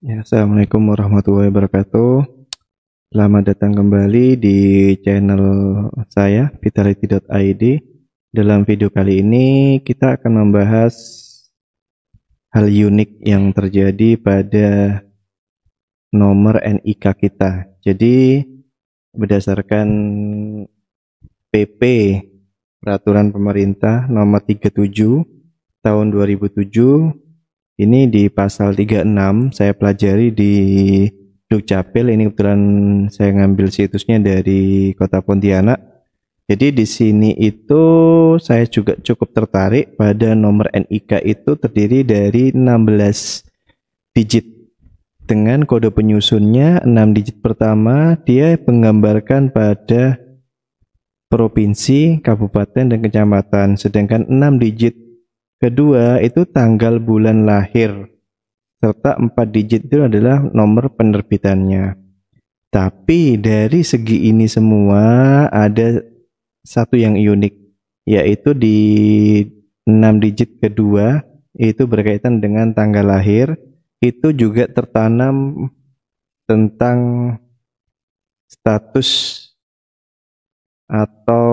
Ya, Assalamualaikum warahmatullahi wabarakatuh. Selamat datang kembali di channel saya, vitality.id. Dalam video kali ini kita akan membahas hal unik yang terjadi pada nomor NIK kita. Jadi berdasarkan PP Peraturan Pemerintah nomor 37 tahun 2007, ini di pasal 36 saya pelajari di Dukcapil. Ini kebetulan saya ngambil situsnya dari Kota Pontianak. Jadi di sini itu saya juga cukup tertarik pada nomor NIK itu terdiri dari 16 digit dengan kode penyusunnya. 6 digit pertama dia menggambarkan pada provinsi, kabupaten, dan kecamatan, sedangkan 6 digit kedua itu tanggal bulan lahir, serta 4 digit itu adalah nomor penerbitannya. Tapi dari segi ini semua ada satu yang unik, yaitu di 6 digit kedua itu berkaitan dengan tanggal lahir. Itu juga tertanam tentang status atau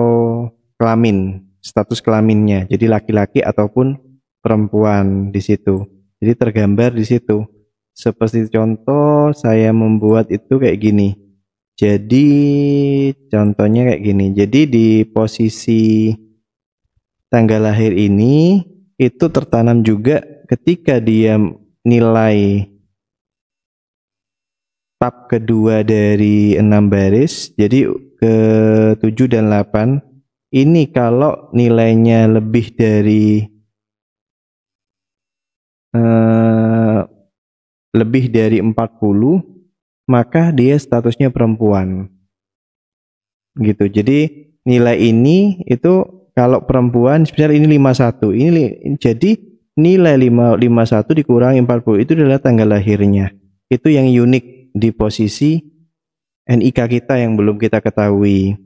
kelamin, status kelaminnya. Jadi laki-laki ataupun perempuan di situ. Jadi tergambar di situ. Seperti contoh saya membuat itu kayak gini. Jadi contohnya kayak gini. Jadi di posisi tanggal lahir ini itu tertanam juga ketika dia nilai tab kedua dari 6 baris. Jadi ke 7 dan 8 ini kalau nilainya lebih dari 40, maka dia statusnya perempuan gitu. Jadi nilai ini itu kalau perempuan, misal ini 51, ini jadi nilai 51 dikurangi 40 itu adalah tanggal lahirnya. Itu yang unik di posisi NIK kita yang belum kita ketahui.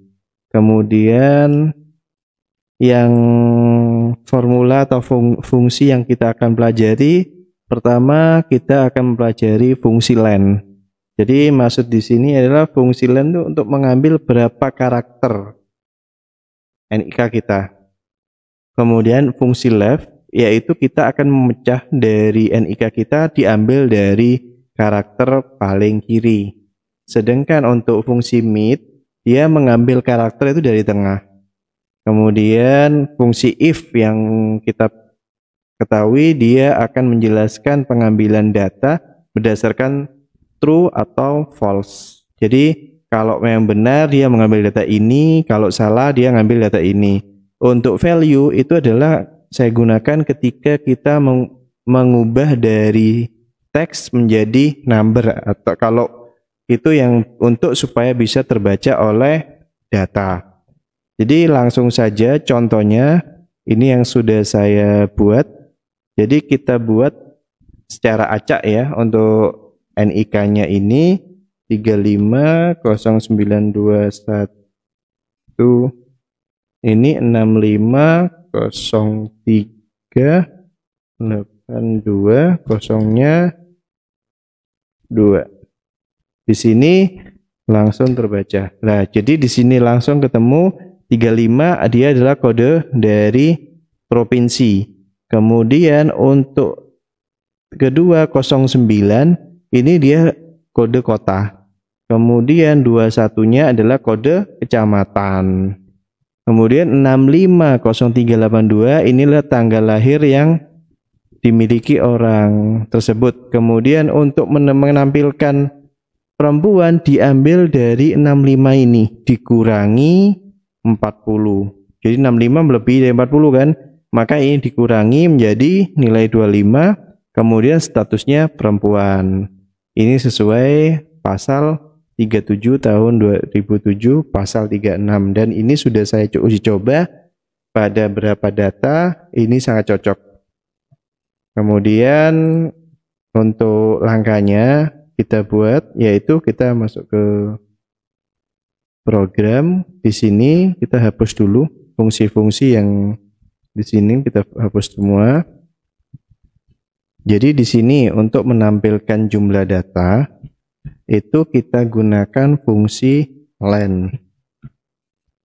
Kemudian yang formula atau fungsi yang kita akan pelajari, pertama kita akan mempelajari fungsi len. Jadi maksud di sini adalah fungsi len itu untuk mengambil berapa karakter NIK kita. Kemudian fungsi left, yaitu kita akan memecah dari NIK kita diambil dari karakter paling kiri. Sedangkan untuk fungsi mid, dia mengambil karakter itu dari tengah. Kemudian fungsi if yang kita ketahui, dia akan menjelaskan pengambilan data berdasarkan true atau false. Jadi kalau memang benar dia mengambil data ini, kalau salah dia ngambil data ini. Untuk value itu adalah saya gunakan ketika kita mengubah dari teks menjadi number, atau kalau itu yang untuk supaya bisa terbaca oleh data. Jadi langsung saja contohnya ini yang sudah saya buat. Jadi kita buat secara acak ya. Untuk NIK-nya ini 350921, ini 650382, kosongnya 2. Di sini langsung terbaca. Nah, jadi di sini langsung ketemu 35, dia adalah kode dari provinsi. Kemudian untuk kedua 09 ini dia kode kota. Kemudian 21-nya adalah kode kecamatan. Kemudian 650382 inilah tanggal lahir yang dimiliki orang tersebut. Kemudian untuk menampilkan perempuan diambil dari 65 ini dikurangi 40. Jadi 65 melebihi dari 40 kan? Maka ini dikurangi menjadi nilai 25, kemudian statusnya perempuan. Ini sesuai pasal 37 tahun 2007, pasal 36, dan ini sudah saya uji coba pada beberapa data, ini sangat cocok. Kemudian untuk langkahnya kita buat, yaitu kita masuk ke program. Di sini kita hapus dulu fungsi-fungsi yang di sini, kita hapus semua. Jadi di sini untuk menampilkan jumlah data itu kita gunakan fungsi len.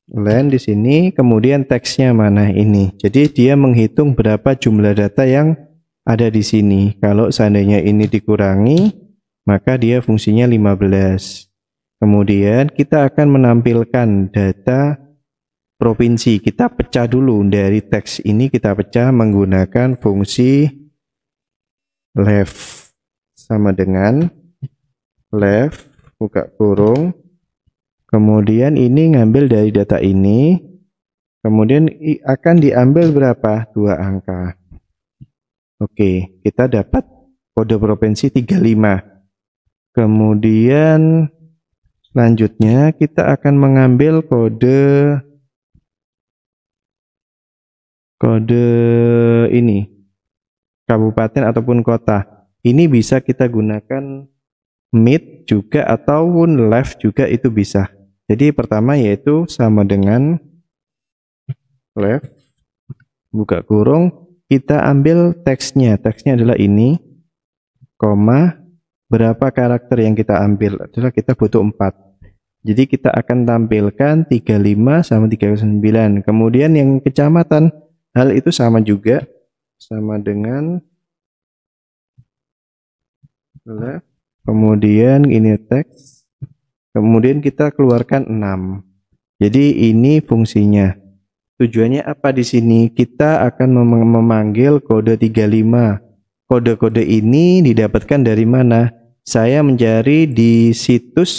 Len di sini, kemudian teksnya mana ini. Jadi dia menghitung berapa jumlah data yang ada di sini. Kalau seandainya ini dikurangi, maka dia fungsinya 15. Kemudian kita akan menampilkan data provinsi. Kita pecah dulu dari teks ini, kita pecah menggunakan fungsi left, sama dengan left buka kurung, kemudian ini ngambil dari data ini, kemudian akan diambil berapa? 2 angka. Oke, kita dapat kode provinsi 35. Kemudian selanjutnya kita akan mengambil kode ini, kabupaten ataupun kota. Ini bisa kita gunakan mid juga ataupun left juga, itu bisa. Jadi pertama yaitu sama dengan left buka kurung, kita ambil teksnya. Teksnya adalah ini, koma, berapa karakter yang kita ambil adalah kita butuh 4. Jadi kita akan tampilkan 35 sama 39. Kemudian yang kecamatan, hal itu sama juga, sama dengan left, kemudian ini teks, kemudian kita keluarkan 6. Jadi ini fungsinya. Tujuannya apa di sini? Kita akan memanggil kode 35. Kode-kode ini didapatkan dari mana? Saya mencari di situs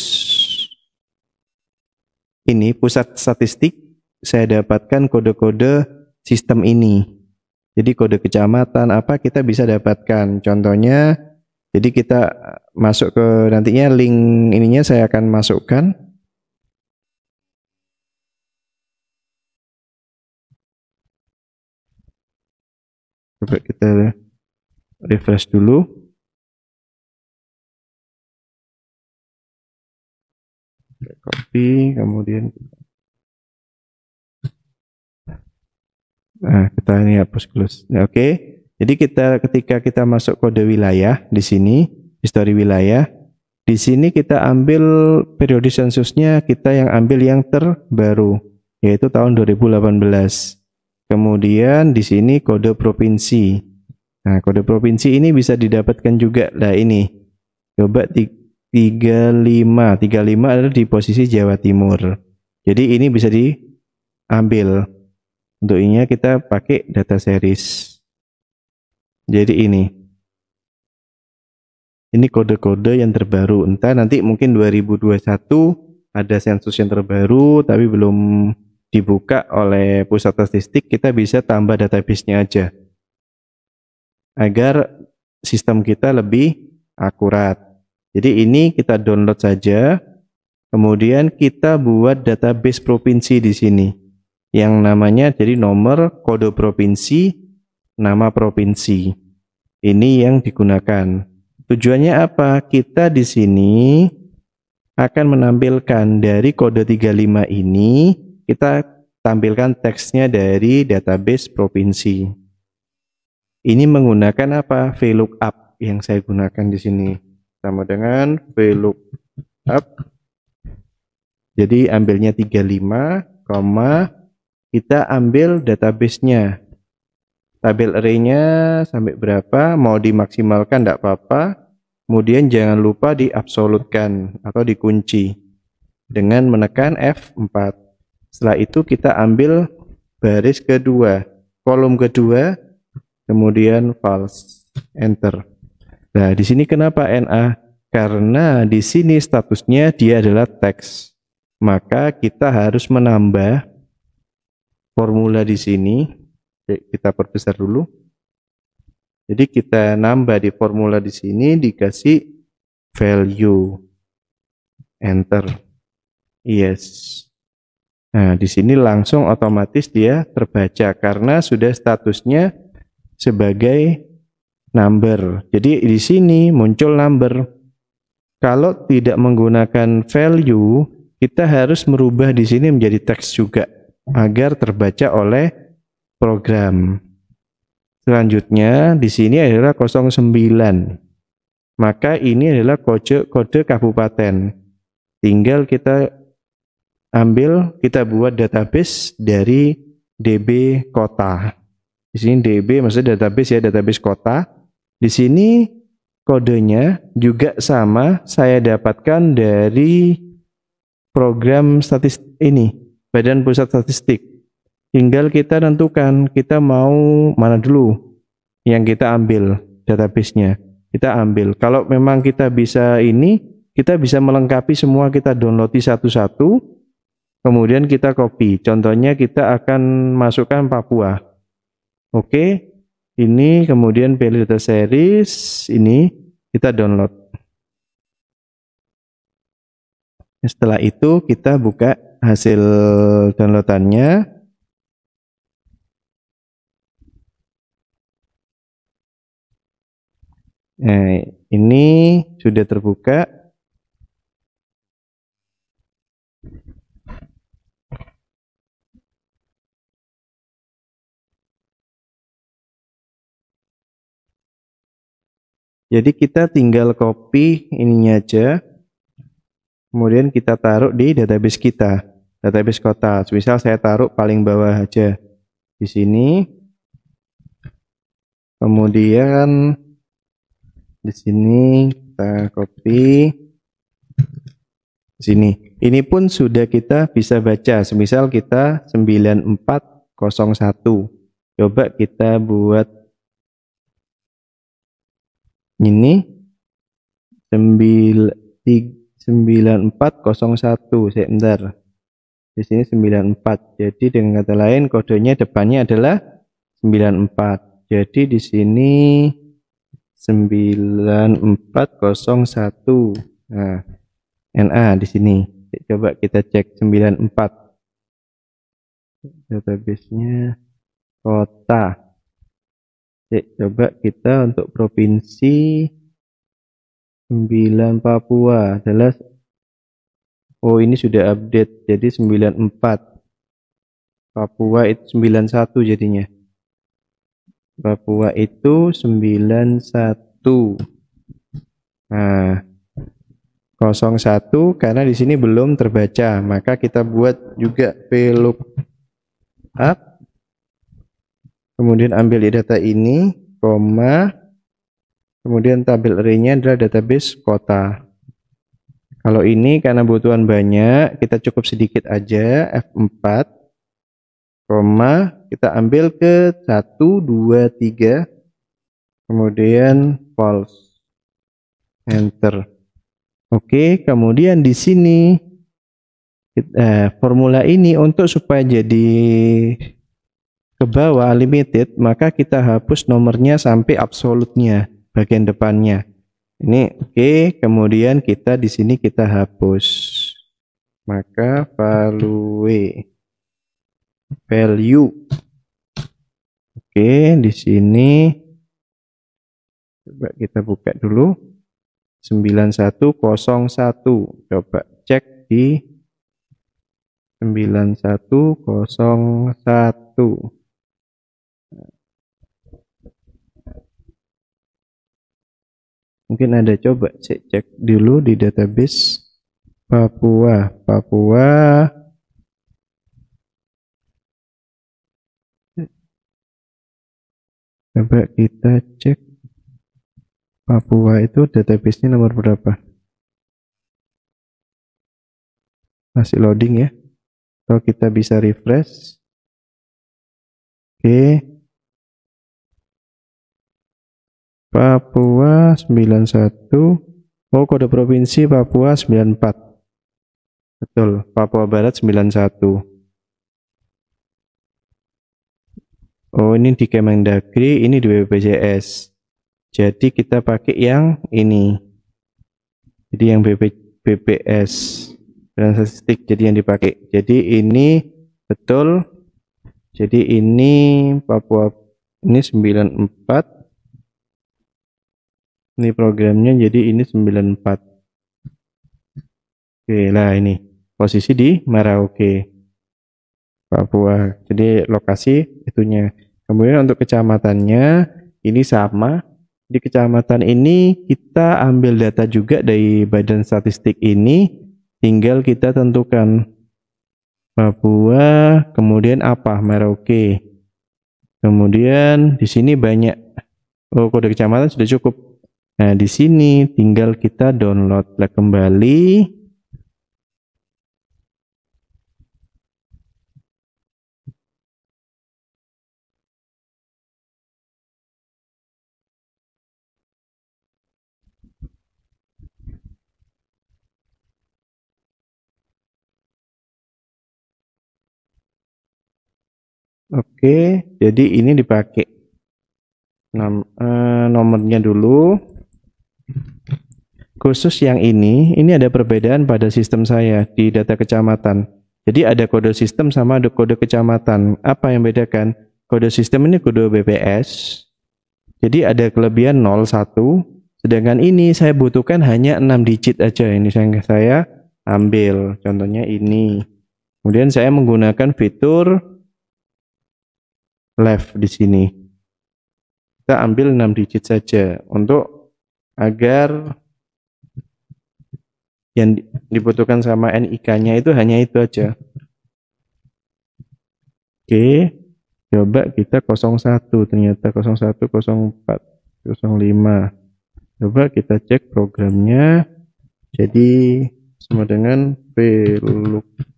ini, pusat statistik, saya dapatkan kode-kode sistem ini. Jadi kode kecamatan apa kita bisa dapatkan. Contohnya, jadi kita masuk ke nantinya link ininya saya akan masukkan. Coba kita refresh dulu. Copy, kemudian kita ini hapus close. Oke. Jadi ketika kita masuk kode wilayah di sini, histori wilayah, di sini kita ambil periode sensusnya, kita yang ambil yang terbaru, yaitu tahun 2018. Kemudian di sini kode provinsi. Nah, kode provinsi ini bisa didapatkan juga. Nah, ini coba 35 adalah di posisi Jawa Timur. Jadi ini bisa diambil. Untuk ini kita pakai data series. Jadi ini kode-kode yang terbaru. Entah nanti mungkin 2021 ada sensus yang terbaru tapi belum dibuka oleh pusat statistik, kita bisa tambah database-nya aja agar sistem kita lebih akurat. Jadi ini kita download saja, kemudian kita buat database provinsi di sini yang namanya jadi nomor kode provinsi, nama provinsi. Ini yang digunakan. Tujuannya apa? Kita di sini akan menampilkan dari kode 35 ini, kita tampilkan teksnya dari database provinsi. Ini menggunakan apa? VLOOKUP yang saya gunakan di sini. Sama dengan VLOOKUP. Jadi ambilnya 35, kita ambil database-nya. Tabel array-nya sampai berapa, mau dimaksimalkan tidak apa-apa. Kemudian jangan lupa diabsolutkan atau dikunci dengan menekan F4. Setelah itu kita ambil baris kedua, kolom kedua, kemudian false, enter. Nah, di sini kenapa NA? Karena di sini statusnya dia adalah teks. Maka kita harus menambah formula di sini. Kita perbesar dulu. Jadi kita nambah di formula di sini, dikasih value, enter, yes. Nah, di sini langsung otomatis dia terbaca karena sudah statusnya sebagai number. Jadi di sini muncul number. Kalau tidak menggunakan value, kita harus merubah di sini menjadi teks juga agar terbaca oleh program. Selanjutnya di sini adalah 09. Maka ini adalah kode kabupaten. Tinggal kita ambil, kita buat database dari DB kota. Di sini DB maksudnya database ya, database kota. Di sini kodenya juga sama, saya dapatkan dari program statistik ini, Badan Pusat Statistik. Tinggal kita tentukan kita mau mana dulu yang kita ambil database-nya. Kita ambil. Kalau memang kita bisa ini, kita bisa melengkapi semua, kita download satu-satu, kemudian kita copy. Contohnya kita akan masukkan Papua. Oke, ini kemudian pilih data series, ini kita download. Setelah itu kita buka hasil downloadannya. Nah, ini sudah terbuka. Jadi kita tinggal copy ininya aja. Kemudian kita taruh di database kita, database kota. Misal saya taruh paling bawah aja di sini. Kemudian di sini kita copy sini. Ini pun sudah kita bisa baca. Semisal kita 9401. Coba kita buat ini 9401. Sebentar. Di sini 94. Jadi dengan kata lain kodenya depannya adalah 94. Jadi di sini 9401. Nah, NA di sini. Coba kita cek 94. Database-nya kota. Coba kita untuk provinsi 9 Papua adalah, oh ini sudah update jadi 94. Papua itu 91 jadinya. Papua itu 91. Nah, 01 karena di sini belum terbaca, maka kita buat juga VLOOKUP. Kemudian ambil di data ini, koma, kemudian tabel array-nya adalah database kota. Kalau ini karena kebutuhan banyak, kita cukup sedikit aja, F4, koma, kita ambil ke 1, 2, 3, kemudian false, enter. Oke, kemudian di sini formula ini untuk supaya jadi ke bawah limited, maka kita hapus nomornya sampai absolutnya bagian depannya. Ini oke, kemudian kita di sini kita hapus. Maka value. Oke, di sini coba kita buka dulu 9101. Coba cek di 9101. Mungkin ada, coba cek dulu di database Papua. Coba kita cek Papua itu database-nya nomor berapa. Masih loading ya. Atau kita bisa refresh. Oke. Papua 91. Oh, kode provinsi Papua 94. Betul, Papua Barat 91. Oh, ini di Kemendagri, ini di BPJS. Jadi kita pakai yang ini. Jadi yang BPS dan statistik, jadi yang dipakai. Jadi ini betul. Jadi ini Papua ini 94. Ini programnya, jadi ini 94. Oke, lah ini posisi di Merauke, Papua. Jadi lokasi itunya. Kemudian untuk kecamatannya ini sama. Di kecamatan ini kita ambil data juga dari Badan Statistik ini, tinggal kita tentukan Papua, kemudian apa? Merauke. Kemudian di sini banyak kode kecamatan sudah cukup. Nah, di sini tinggal kita download kembali. Oke, jadi ini dipakai nomornya dulu. Khusus yang ini ada perbedaan pada sistem saya di data kecamatan. Jadi ada kode sistem sama ada kode kecamatan. Apa yang bedakan? Kode sistem ini kode BPS. Jadi ada kelebihan 01, sedangkan ini saya butuhkan hanya 6 digit aja. Ini saya ambil, contohnya ini. Kemudian saya menggunakan fitur left di sini. Kita ambil 6 digit saja untuk agar yang dibutuhkan sama NIK-nya itu hanya itu aja. Oke, coba kita 01, ternyata 01, 04, 05. Coba kita cek programnya. Jadi sama dengan VLOOKUP.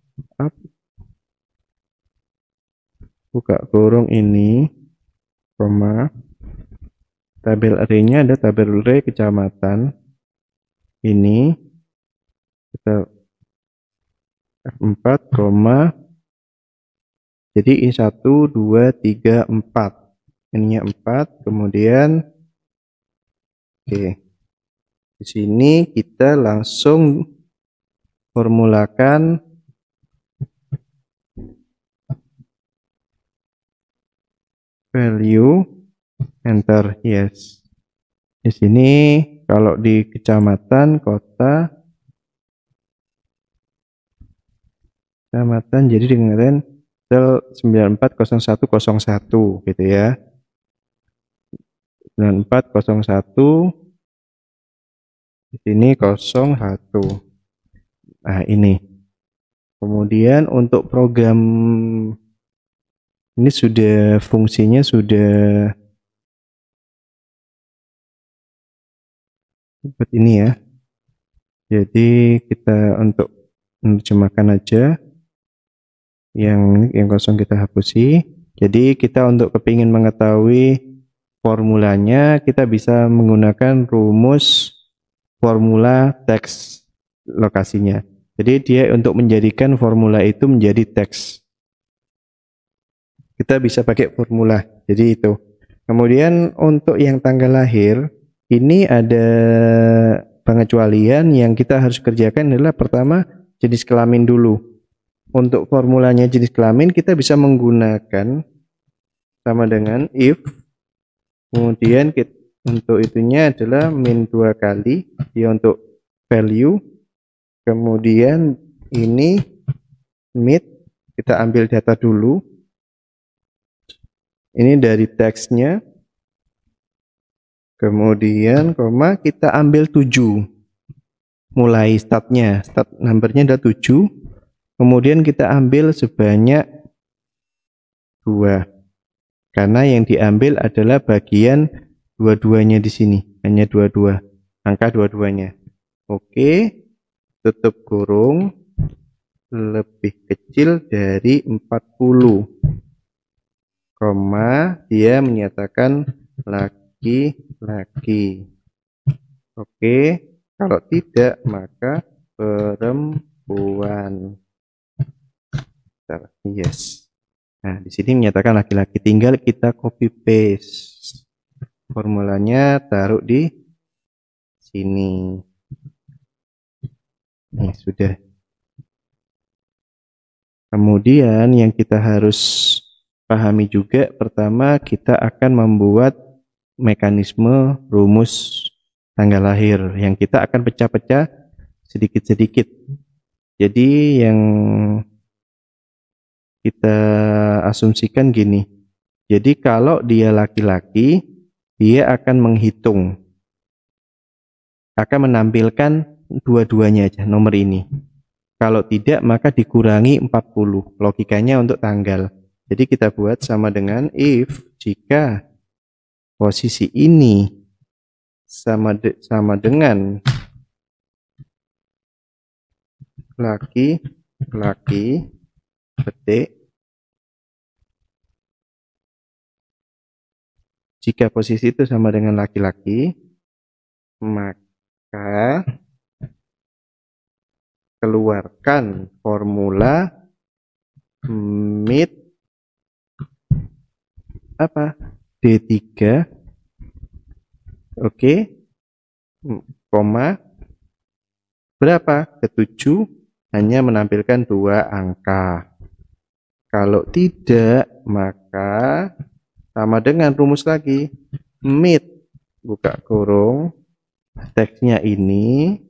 Buka kurung ini, koma. Tabel array-nya ada tabel array kecamatan. Ini kita F4, jadi ini 1, 2, 3, 4. Ininya 4, kemudian oke. Di sini kita langsung formulakan value, enter, yes. Di sini kalau di kecamatan, kota, kecamatan, jadi dengan sel 940101 gitu ya. 9401, di sini 01. Nah, ini. Kemudian untuk program ini sudah fungsinya sudah seperti ini ya. Jadi kita untuk menerjemahkan aja yang kosong kita hapusi. Jadi kita untuk kepingin mengetahui formulanya, kita bisa menggunakan rumus formula teks lokasinya. Jadi dia untuk menjadikan formula itu menjadi teks. Kita bisa pakai formula. Jadi itu. Kemudian untuk yang tanggal lahir, ini ada pengecualian yang kita harus kerjakan adalah pertama jenis kelamin dulu. Untuk formulanya jenis kelamin kita bisa menggunakan sama dengan if, kemudian untuk itunya adalah min 2 kali ya untuk value, kemudian ini mid, kita ambil data dulu, ini dari teksnya, kemudian koma kita ambil 7 mulai startnya, start numbernya ada 7, kemudian kita ambil sebanyak 2 karena yang diambil adalah bagian dua-duanya di sini, hanya 22, angka dua-duanya. Oke, tutup kurung, lebih kecil dari 40, koma, dia menyatakan laki-laki. Oke, kalau tidak maka perempuan. Yes. Nah, di sini menyatakan laki-laki, tinggal kita copy paste formulanya, taruh di sini. Nih, sudah. Kemudian yang kita harus pahami juga, pertama kita akan membuat mekanisme rumus tanggal lahir yang kita akan pecah-pecah sedikit-sedikit. Jadi yang kita asumsikan gini, Jadi kalau dia laki-laki, dia akan menghitung, akan menampilkan dua-duanya aja nomor ini. Kalau tidak maka dikurangi 40. Logikanya untuk tanggal. Jadi kita buat sama dengan if jika posisi ini sama dengan laki-laki, petik. Jika posisi itu sama dengan laki-laki, maka keluarkan formula MIT apa? D3, oke, koma berapa? Ke-7 hanya menampilkan 2 angka. Kalau tidak, maka sama dengan rumus lagi. MIT, buka kurung, teksnya ini,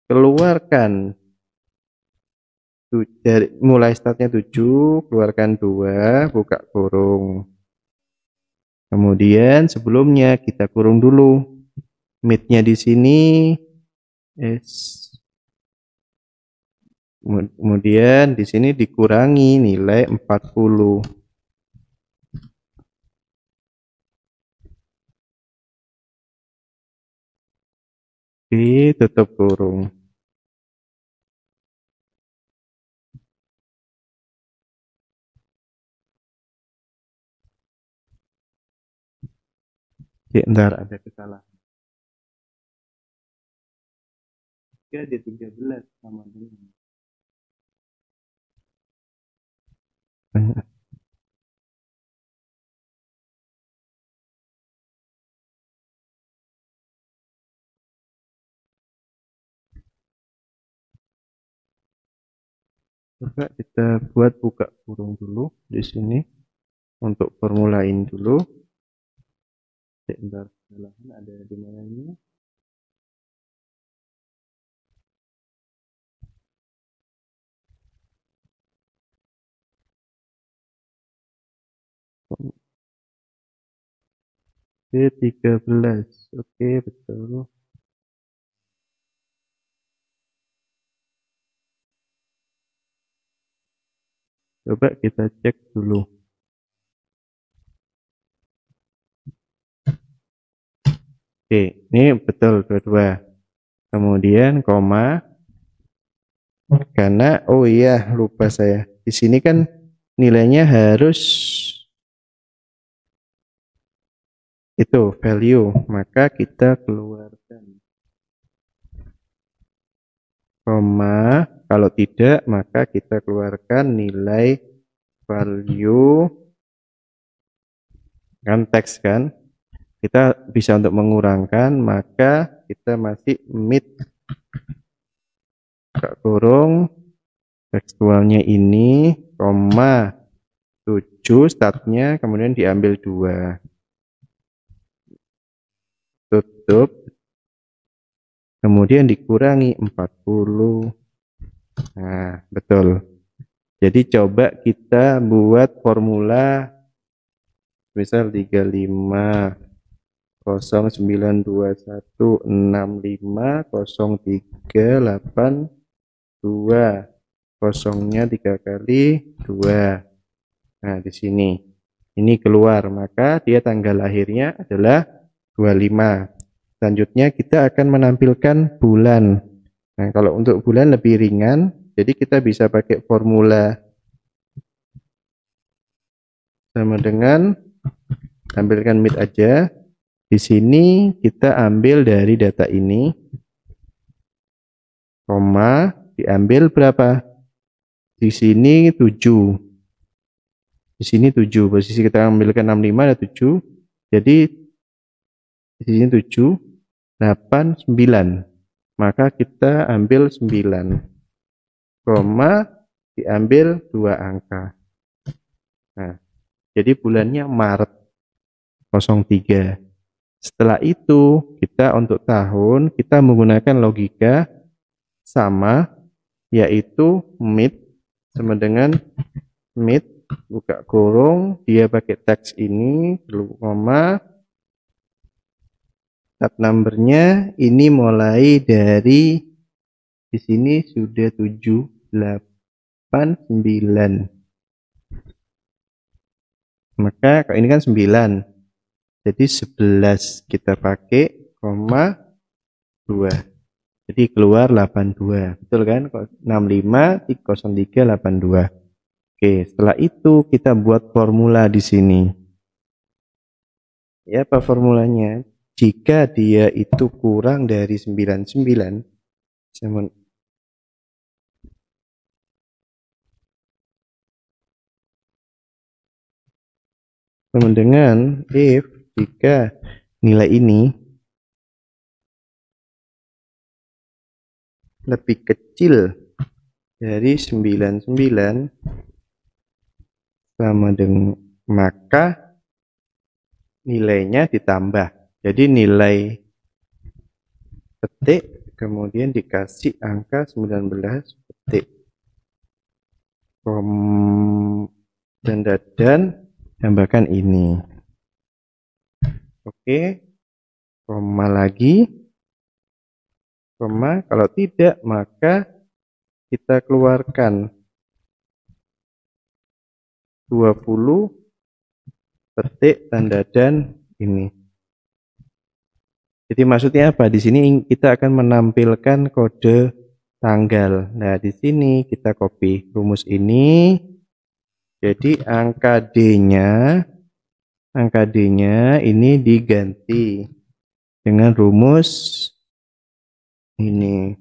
keluarkan dari mulai startnya 7, keluarkan 2, buka kurung. Kemudian sebelumnya kita kurung dulu. MIT-nya di sini S. Kemudian di sini dikurangi nilai 40. Oke, tutup kurung. Ntar ada kesalahan. Ada 13 sama dengan. Coba kita buat buka kurung dulu di sini untuk formulain dulu. Bentar, kesalahan ada di mana ini? D13. Oke, betul. Coba kita cek dulu. Oke, ini betul dua-dua. Kemudian koma, karena oh iya lupa saya. Di sini kan nilainya harus itu value, maka kita keluarkan koma. Kalau tidak, maka kita keluarkan nilai value kan teks kan. Kita bisa untuk mengurangkan, maka kita masih MIT buka kurung tekstualnya ini koma 7 startnya, kemudian diambil 2, tutup, kemudian dikurangi 40. Nah, betul. Jadi coba kita buat formula misal 35 0921 65 03 82, kosongnya 3 kali 2. Nah, di sini ini keluar, maka dia tanggal lahirnya adalah 25. Selanjutnya kita akan menampilkan bulan. Nah, kalau untuk bulan lebih ringan, jadi kita bisa pakai formula sama dengan tampilkan MIT aja. Di sini kita ambil dari data ini, koma, diambil berapa? Di sini 7. Di sini 7. Posisi kita ambilkan 65 ada 7. Jadi di sini 7, 8, 9. Maka kita ambil 9. Koma, diambil 2 angka. Nah, jadi bulannya Maret 03. Setelah itu, kita untuk tahun, kita menggunakan logika sama, yaitu MIT sama dengan MIT buka kurung, dia pakai teks ini, perlu koma, tab numbernya ini mulai dari di sini sudah 7, 8, 9. Maka kalau ini kan 9. Jadi 11 kita pakai koma 2. Jadi keluar 82. Betul kan? 65 03 82. Oke, setelah itu kita buat formula di sini. Ya, apa formulanya? Jika dia itu kurang dari 99, sama dengan if jika nilai ini lebih kecil dari 99 sama dengan, maka nilainya ditambah. Jadi nilai petik kemudian dikasih angka 19 petik. Dan tambahkan ini. Oke, koma lagi, koma, kalau tidak maka kita keluarkan 20 petik tanda dan ini. Jadi maksudnya apa? Di sini kita akan menampilkan kode tanggal. Nah, di sini kita copy rumus ini. Jadi angka D-nya ini diganti dengan rumus ini.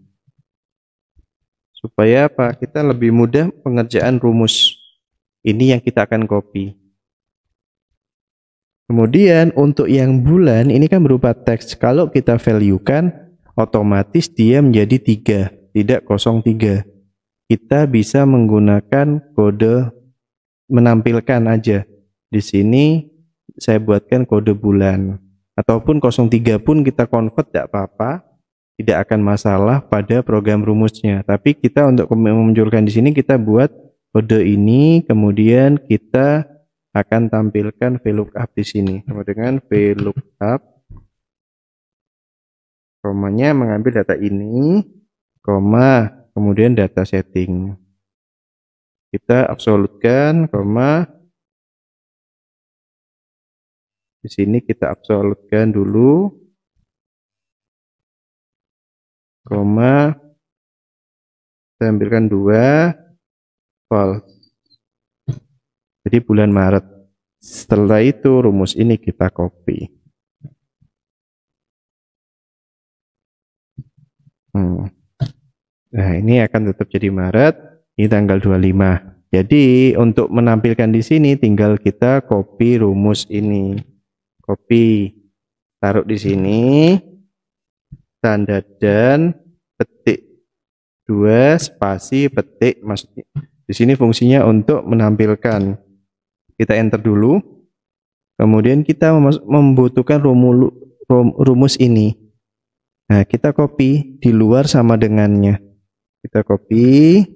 Supaya apa? Kita lebih mudah pengerjaan rumus. Ini yang kita akan copy. Kemudian untuk yang bulan ini kan berupa teks. Kalau kita value kan otomatis dia menjadi 3, tidak 03. Kita bisa menggunakan kode menampilkan aja. Di sini saya buatkan kode bulan. Ataupun 03 pun kita convert tidak apa-apa. Tidak akan masalah pada program rumusnya. Tapi kita untuk memunculkan di sini kita buat kode ini, kemudian kita akan tampilkan VLOOKUP di sini. Sama dengan VLOOKUP, komanya mengambil data ini, koma, kemudian data setting. Kita absolutkan, koma. Di sini kita absolutkan dulu, koma. Kita ambilkan 2, false. Jadi bulan Maret. Setelah itu rumus ini kita copy. Nah, ini akan tetap jadi Maret. Ini tanggal 25. Jadi untuk menampilkan di sini tinggal kita copy rumus ini. Copy, taruh di sini. Tanda dan petik 2 spasi petik, maksudnya di sini fungsinya untuk menampilkan. Kita enter dulu. Kemudian kita membutuhkan rumus ini. Nah, kita copy di luar sama dengannya. Kita copy,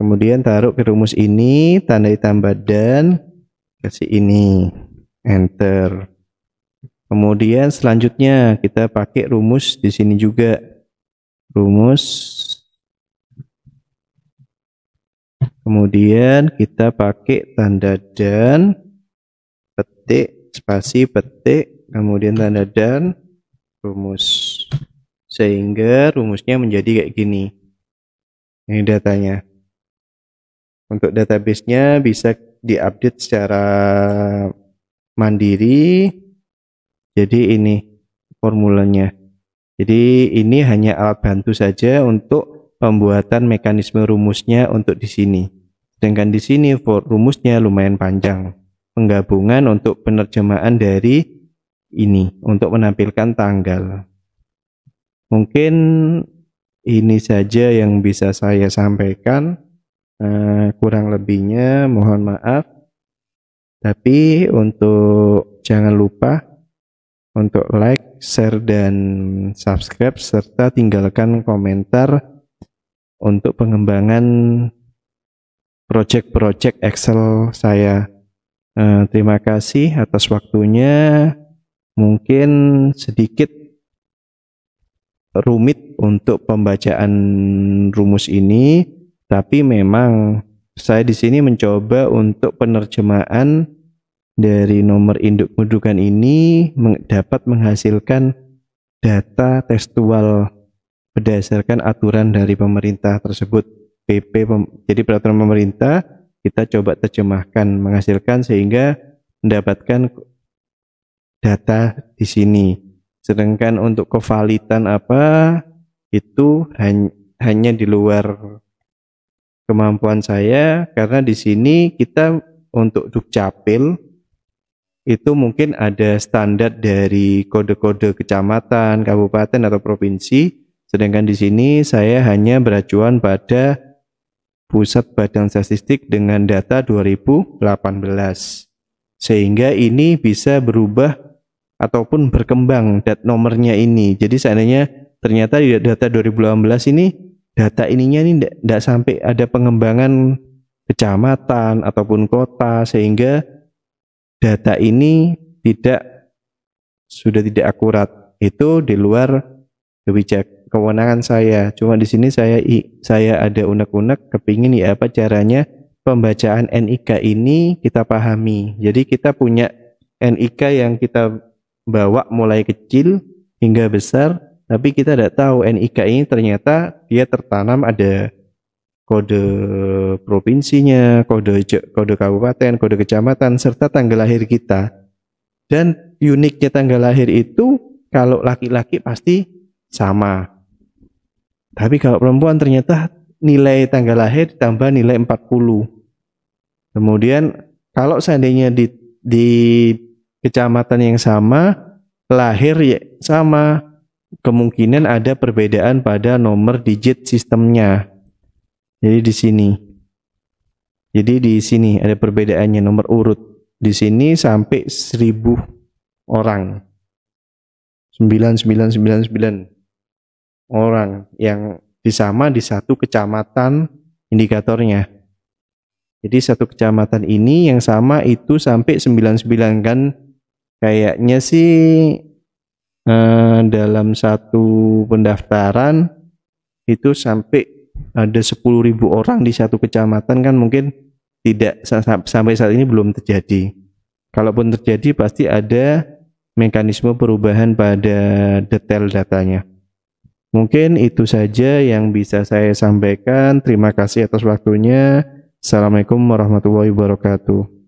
kemudian taruh ke rumus ini, tanda tambah dan kasih ini, enter. Kemudian selanjutnya kita pakai rumus di sini juga, rumus. Kemudian kita pakai tanda dan petik spasi petik, kemudian tanda dan rumus, sehingga rumusnya menjadi kayak gini. Ini datanya. Untuk database-nya bisa diupdate secara mandiri. Jadi ini formulanya. Jadi ini hanya alat bantu saja untuk pembuatan mekanisme rumusnya untuk di sini. Sedangkan di sini rumusnya lumayan panjang. Penggabungan untuk penerjemahan dari ini untuk menampilkan tanggal. Mungkin ini saja yang bisa saya sampaikan. Kurang lebihnya mohon maaf. Tapi untuk jangan lupa untuk like, share, dan subscribe, serta tinggalkan komentar untuk pengembangan project-project Excel saya. Terima kasih atas waktunya. Mungkin sedikit rumit untuk pembacaan rumus ini, tapi memang saya di sini mencoba untuk penerjemahan dari nomor induk kependudukan ini dapat menghasilkan data tekstual berdasarkan aturan dari pemerintah tersebut, PP. Jadi peraturan pemerintah kita coba terjemahkan, menghasilkan sehingga mendapatkan data di sini. Sedangkan untuk kevalitan apa itu hanya di luar kemampuan saya, karena di sini kita untuk Dukcapil itu mungkin ada standar dari kode-kode kecamatan, kabupaten atau provinsi, sedangkan di sini saya hanya beracuan pada Pusat Badan Statistik dengan data 2018. Sehingga ini bisa berubah ataupun berkembang nomornya ini. Jadi seandainya ternyata di data 2018 ini data ininya ini tidak sampai ada pengembangan kecamatan ataupun kota, sehingga data ini sudah tidak akurat. Itu di luar kewenangan saya. Cuma di sini saya ada unek-unek kepingin ya apa caranya pembacaan NIK ini kita pahami. Jadi kita punya NIK yang kita bawa mulai kecil hingga besar, tapi kita tidak tahu NIK ini ternyata dia tertanam ada kode provinsinya, kode kabupaten, kode kecamatan, serta tanggal lahir kita. Dan uniknya tanggal lahir itu kalau laki-laki pasti sama. Tapi kalau perempuan ternyata nilai tanggal lahir ditambah nilai 40. Kemudian kalau seandainya di kecamatan yang sama, lahir ya sama, kemungkinan ada perbedaan pada nomor digit sistemnya. Jadi di sini ada perbedaannya nomor urut. Di sini sampai 1000 orang. 9999 orang yang disama di satu kecamatan indikatornya. Jadi satu kecamatan ini yang sama itu sampai 99, kan kayaknya sih dalam satu pendaftaran itu sampai ada 10.000 orang di satu kecamatan, kan mungkin tidak sampai saat ini belum terjadi. Kalaupun terjadi pasti ada mekanisme perubahan pada detail datanya. Mungkin itu saja yang bisa saya sampaikan. Terima kasih atas waktunya. Assalamualaikum warahmatullahi wabarakatuh.